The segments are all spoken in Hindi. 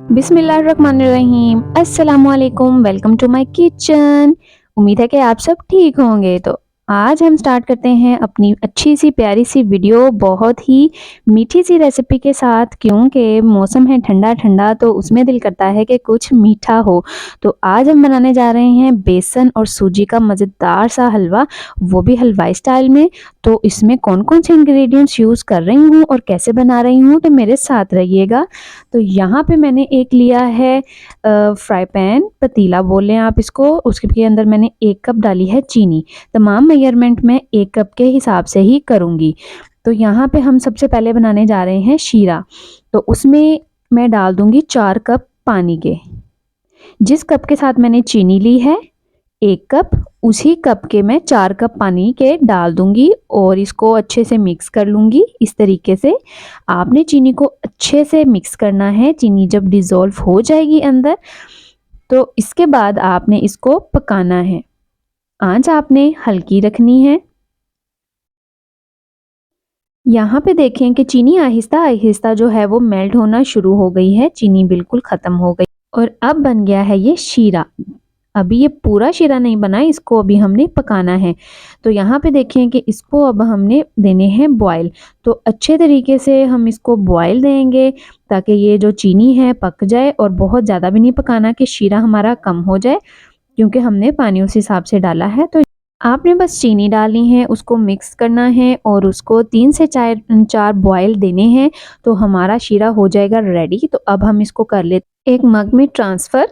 बिस्मिल्लाहिर्रहमानिर्रहीम, अस्सलामुअलैकुम, वेलकम टू माय किचन। उम्मीद है कि आप सब ठीक होंगे। तो आज हम स्टार्ट करते हैं अपनी अच्छी सी प्यारी सी वीडियो बहुत ही मीठी सी रेसिपी के साथ, क्योंकि मौसम है ठंडा ठंडा तो उसमें दिल करता है कि कुछ मीठा हो। तो आज हम बनाने जा रहे हैं बेसन और सूजी का मज़ेदार सा हलवा, वो भी हलवाई स्टाइल में। तो इसमें कौन कौन से इंग्रेडिएंट्स यूज़ कर रही हूँ और कैसे बना रही हूँ, तो मेरे साथ रहिएगा। तो यहाँ पे मैंने एक लिया है फ्राई पैन, पतीला बोल लें आप इसको। उसके अंदर मैंने 1 कप डाली है चीनी। तमाम मेजरमेंट मैं 1 कप के हिसाब से ही करूँगी। तो यहाँ पे हम सबसे पहले बनाने जा रहे हैं शीरा। तो उसमें मैं डाल दूँगी 4 कप पानी के। जिस कप के साथ मैंने चीनी ली है 1 कप, उसी कप के मैं 4 कप पानी के डाल दूंगी और इसको अच्छे से मिक्स कर लूँगी। इस तरीके से आपने चीनी को अच्छे से मिक्स करना है। चीनी जब डिज़ोल्व हो जाएगी अंदर, तो इसके बाद आपने इसको पकाना है। आंच आपने हल्की रखनी है। यहाँ पे देखें कि चीनी आहिस्ता आहिस्ता जो है वो मेल्ट होना शुरू हो गई है। चीनी बिल्कुल ख़त्म हो गई और अब बन गया है ये शीरा। अभी ये पूरा शीरा नहीं बना, इसको अभी हमने पकाना है। तो यहाँ पे देखें कि इसको अब हमने देने हैं बॉयल। तो अच्छे तरीके से हम इसको बॉयल देंगे ताकि ये जो चीनी है पक जाए, और बहुत ज़्यादा भी नहीं पकाना कि शीरा हमारा कम हो जाए, क्योंकि हमने पानी उस हिसाब से डाला है। तो आपने बस चीनी डालनी है, उसको मिक्स करना है और उसको 3 से 4 बॉयल देने हैं, तो हमारा शीरा हो जाएगा रेडी। तो अब हम इसको कर लेते एक मग में ट्रांसफ़र।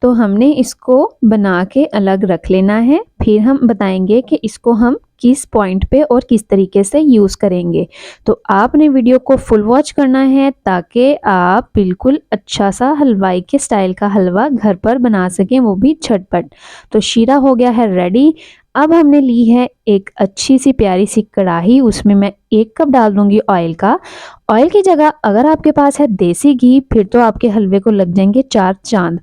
तो हमने इसको बना के अलग रख लेना है। फिर हम बताएंगे कि इसको हम किस पॉइंट पे और किस तरीके से यूज़ करेंगे। तो आपने वीडियो को फुल वॉच करना है ताकि आप बिल्कुल अच्छा सा हलवाई के स्टाइल का हलवा घर पर बना सकें, वो भी झटपट। तो शीरा हो गया है रेडी। अब हमने ली है एक अच्छी सी प्यारी सी कढ़ाई, उसमें मैं 1 कप डाल दूंगी ऑयल का। ऑयल की जगह अगर आपके पास है देसी घी, फिर तो आपके हलवे को लग जाएंगे 4 चांद।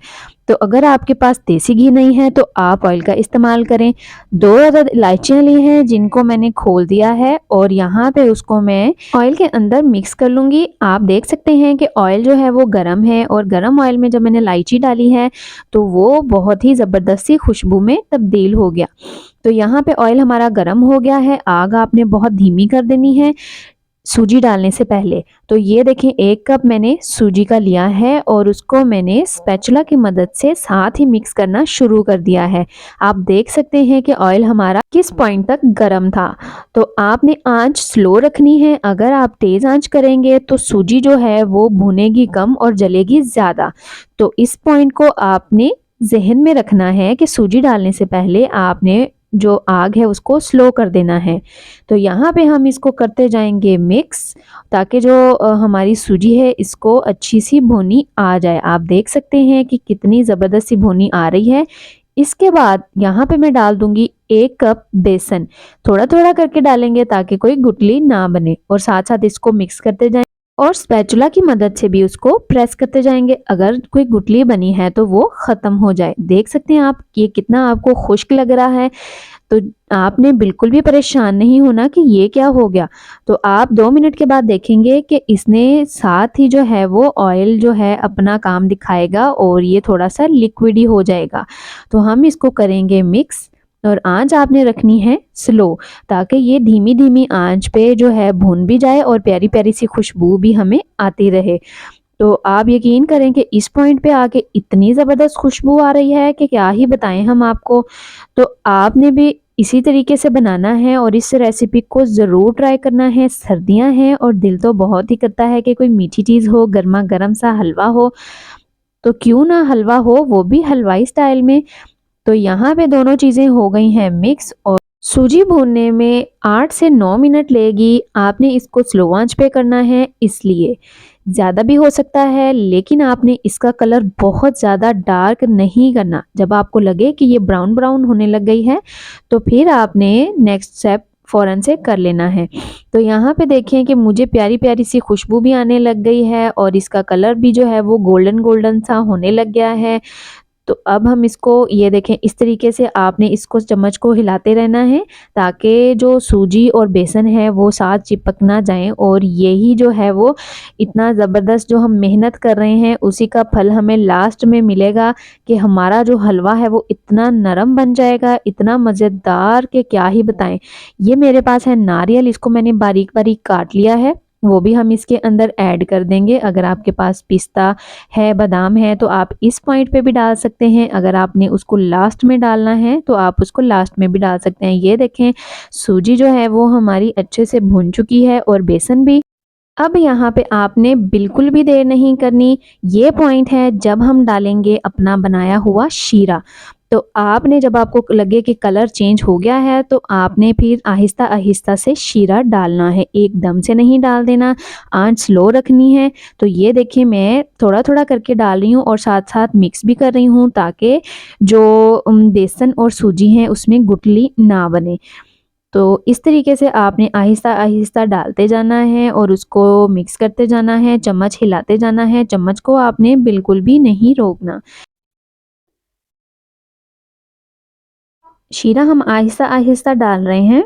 तो अगर आपके पास देसी घी नहीं है तो आप ऑयल का इस्तेमाल करें। 2 अदद इलायचियाँ ली हैं जिनको मैंने खोल दिया है और यहाँ पे उसको मैं ऑयल के अंदर मिक्स कर लूँगी। आप देख सकते हैं कि ऑयल जो है वो गर्म है, और गर्म ऑयल में जब मैंने इलायची डाली है तो वो बहुत ही ज़बरदस्ती खुशबू में तब्दील हो गया। तो यहाँ पे ऑयल हमारा गर्म हो गया है। आग आपने बहुत धीमी कर देनी है सूजी डालने से पहले। तो ये देखें 1 कप मैंने सूजी का लिया है और उसको मैंने स्पैचुला की मदद से साथ ही मिक्स करना शुरू कर दिया है। आप देख सकते हैं कि ऑयल हमारा किस पॉइंट तक गर्म था। तो आपने आंच स्लो रखनी है। अगर आप तेज़ आंच करेंगे तो सूजी जो है वो भुनेगी कम और जलेगी ज़्यादा। तो इस पॉइंट को आपने जहन में रखना है कि सूजी डालने से पहले आपने जो आग है उसको स्लो कर देना है। तो यहाँ पे हम इसको करते जाएंगे मिक्स, ताकि जो हमारी सूजी है इसको अच्छी सी भुनी आ जाए। आप देख सकते हैं कि कितनी ज़बरदस्त सी भुनी आ रही है। इसके बाद यहाँ पे मैं डाल दूंगी 1 कप बेसन। थोड़ा थोड़ा करके डालेंगे ताकि कोई गुठली ना बने, और साथ साथ इसको मिक्स करते जाएं और स्पैचुला की मदद से भी उसको प्रेस करते जाएंगे। अगर कोई गुठली बनी है तो वो ख़त्म हो जाए। देख सकते हैं आप ये कितना आपको खुश्क लग रहा है। तो आपने बिल्कुल भी परेशान नहीं होना कि ये क्या हो गया। तो आप 2 मिनट के बाद देखेंगे कि इसने साथ ही जो है वो ऑयल जो है अपना काम दिखाएगा और ये थोड़ा सा लिक्विडी हो जाएगा। तो हम इसको करेंगे मिक्स, और आंच आपने रखनी है स्लो, ताकि ये धीमी धीमी आंच पे जो है भून भी जाए और प्यारी प्यारी सी खुशबू भी हमें आती रहे। तो आप यकीन करें कि इस पॉइंट पे आके इतनी ज़बरदस्त खुशबू आ रही है कि क्या ही बताएं हम आपको। तो आपने भी इसी तरीके से बनाना है और इस रेसिपी को ज़रूर ट्राई करना है। सर्दियां हैं और दिल तो बहुत ही करता है कि कोई मीठी चीज़ हो, गर्मा गर्म सा हलवा हो। तो क्यों ना हलवा हो, वो भी हलवाई स्टाइल में। तो यहाँ पे दोनों चीज़ें हो गई हैं मिक्स, और सूजी भूनने में 8 से 9 मिनट लेगी। आपने इसको स्लो आंच पे करना है, इसलिए ज़्यादा भी हो सकता है, लेकिन आपने इसका कलर बहुत ज़्यादा डार्क नहीं करना। जब आपको लगे कि ये ब्राउन ब्राउन होने लग गई है तो फिर आपने नेक्स्ट स्टेप फ़ौरन से कर लेना है। तो यहाँ पे देखें कि मुझे प्यारी प्यारी सी खुशबू भी आने लग गई है और इसका कलर भी जो है वो गोल्डन गोल्डन सा होने लग गया है। तो अब हम इसको ये देखें इस तरीके से आपने इसको चम्मच को हिलाते रहना है ताकि जो सूजी और बेसन है वो साथ चिपक ना जाए, और यही जो है वो इतना ज़बरदस्त जो हम मेहनत कर रहे हैं उसी का फल हमें लास्ट में मिलेगा कि हमारा जो हलवा है वो इतना नरम बन जाएगा, इतना मज़ेदार कि क्या ही बताएं। ये मेरे पास है नारियल, इसको मैंने बारीक बारीक काट लिया है, वो भी हम इसके अंदर ऐड कर देंगे। अगर आपके पास पिस्ता है, बादाम है, तो आप इस पॉइंट पे भी डाल सकते हैं। अगर आपने उसको लास्ट में डालना है तो आप उसको लास्ट में भी डाल सकते हैं। ये देखें सूजी जो है वो हमारी अच्छे से भून चुकी है और बेसन भी। अब यहाँ पे आपने बिल्कुल भी देर नहीं करनी, ये पॉइंट है जब हम डालेंगे अपना बनाया हुआ शीरा। तो आपने जब आपको लगे कि कलर चेंज हो गया है तो आपने फिर आहिस्ता आहिस्ता से शीरा डालना है, एकदम से नहीं डाल देना, आंच स्लो रखनी है। तो ये देखिए मैं थोड़ा थोड़ा करके डाल रही हूँ और साथ साथ मिक्स भी कर रही हूँ ताकि जो बेसन और सूजी हैं उसमें गुठली ना बने। तो इस तरीके से आपने आहिस्ता आहिस्ता डालते जाना है और उसको मिक्स करते जाना है, चम्मच हिलाते जाना है, चम्मच को आपने बिल्कुल भी नहीं रोकना। शीरा हम आहिस्ता आहिस्ता डाल रहे हैं।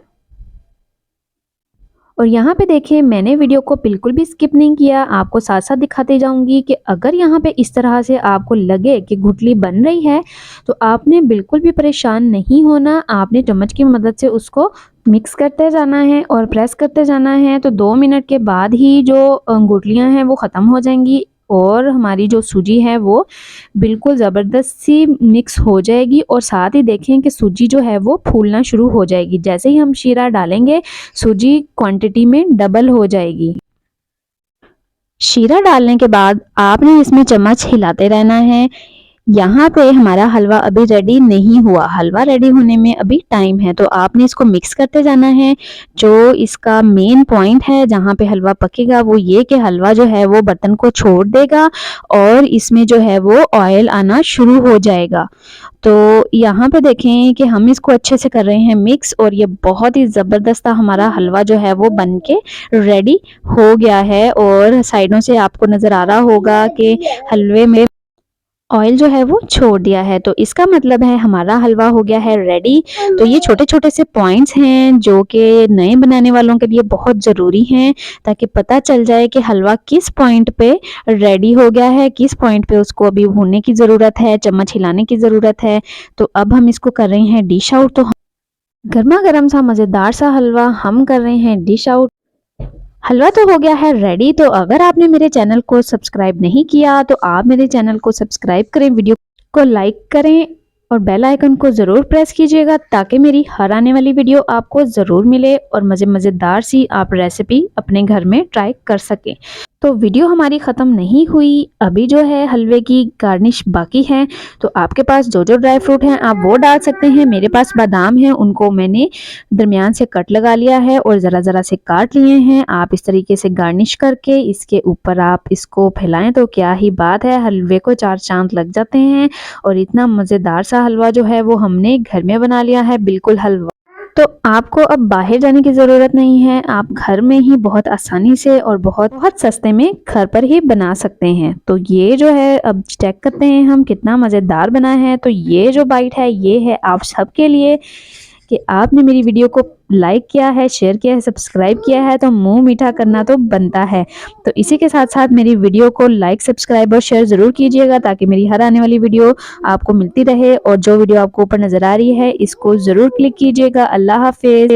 और यहाँ पे देखिए मैंने वीडियो को बिल्कुल भी स्किप नहीं किया, आपको साथ साथ दिखाते जाऊंगी कि अगर यहाँ पे इस तरह से आपको लगे कि गुठली बन रही है तो आपने बिल्कुल भी परेशान नहीं होना, आपने चम्मच की मदद से उसको मिक्स करते जाना है और प्रेस करते जाना है। तो 2 मिनट के बाद ही जो गुठलियाँ हैं वो ख़त्म हो जाएंगी और हमारी जो सूजी है वो बिल्कुल ज़बरदस्त सी मिक्स हो जाएगी, और साथ ही देखें कि सूजी जो है वो फूलना शुरू हो जाएगी। जैसे ही हम शीरा डालेंगे सूजी क्वांटिटी में डबल हो जाएगी। शीरा डालने के बाद आपने इसमें चम्मच हिलाते रहना है। यहाँ पे हमारा हलवा अभी रेडी नहीं हुआ, हलवा रेडी होने में अभी टाइम है, तो आपने इसको मिक्स करते जाना है। जो इसका मेन पॉइंट है जहाँ पे हलवा पकेगा वो ये कि हलवा जो है वो बर्तन को छोड़ देगा और इसमें जो है वो ऑयल आना शुरू हो जाएगा। तो यहाँ पे देखें कि हम इसको अच्छे से कर रहे हैं मिक्स, और ये बहुत ही ज़बरदस्त हमारा हलवा जो है वो बन के रेडी हो गया है। और साइडों से आपको नज़र आ रहा होगा कि हलवे में ऑयल जो है वो छोड़ दिया है, तो इसका मतलब है हमारा हलवा हो गया है रेडी। तो ये छोटे छोटे से पॉइंट्स हैं जो कि नए बनाने वालों के लिए बहुत ज़रूरी हैं ताकि पता चल जाए कि हलवा किस पॉइंट पे रेडी हो गया है, किस पॉइंट पे उसको अभी भूनने की ज़रूरत है, चम्मच हिलाने की ज़रूरत है। तो अब हम इसको कर रहे हैं डिश आउट। तो गर्मा गर्म सा मज़ेदार सा हलवा हम कर रहे हैं डिश आउट। हलवा तो हो गया है रेडी। तो अगर आपने मेरे चैनल को सब्सक्राइब नहीं किया तो आप मेरे चैनल को सब्सक्राइब करें, वीडियो को लाइक करें और बेल आइकन को ज़रूर प्रेस कीजिएगा ताकि मेरी हर आने वाली वीडियो आपको ज़रूर मिले और मज़ेदार सी आप रेसिपी अपने घर में ट्राई कर सकें। तो वीडियो हमारी ख़त्म नहीं हुई, अभी जो है हलवे की गार्निश बाकी है। तो आपके पास जो जो ड्राई फ्रूट हैं आप वो डाल सकते हैं। मेरे पास बादाम है, उनको मैंने दरमियान से कट लगा लिया है और ज़रा ज़रा से काट लिए हैं। आप इस तरीके से गार्निश करके इसके ऊपर आप इसको फैलाएं तो क्या ही बात है, हलवे को 4 चांद लग जाते हैं। और इतना मज़ेदार सा हलवा जो है वो हमने घर में बना लिया है, बिल्कुल हलवा। तो आपको अब बाहर जाने की ज़रूरत नहीं है, आप घर में ही बहुत आसानी से और बहुत बहुत सस्ते में घर पर ही बना सकते हैं। तो ये जो है अब चेक करते हैं हम कितना मज़ेदार बना है। तो ये जो बाइट है ये है आप सबके लिए कि आपने मेरी वीडियो को लाइक किया है, शेयर किया है, सब्सक्राइब किया है, तो मुंह मीठा करना तो बनता है। तो इसी के साथ साथ मेरी वीडियो को लाइक, सब्सक्राइब और शेयर ज़रूर कीजिएगा ताकि मेरी हर आने वाली वीडियो आपको मिलती रहे। और जो वीडियो आपको ऊपर नज़र आ रही है इसको ज़रूर क्लिक कीजिएगा। अल्लाह हाफिज़।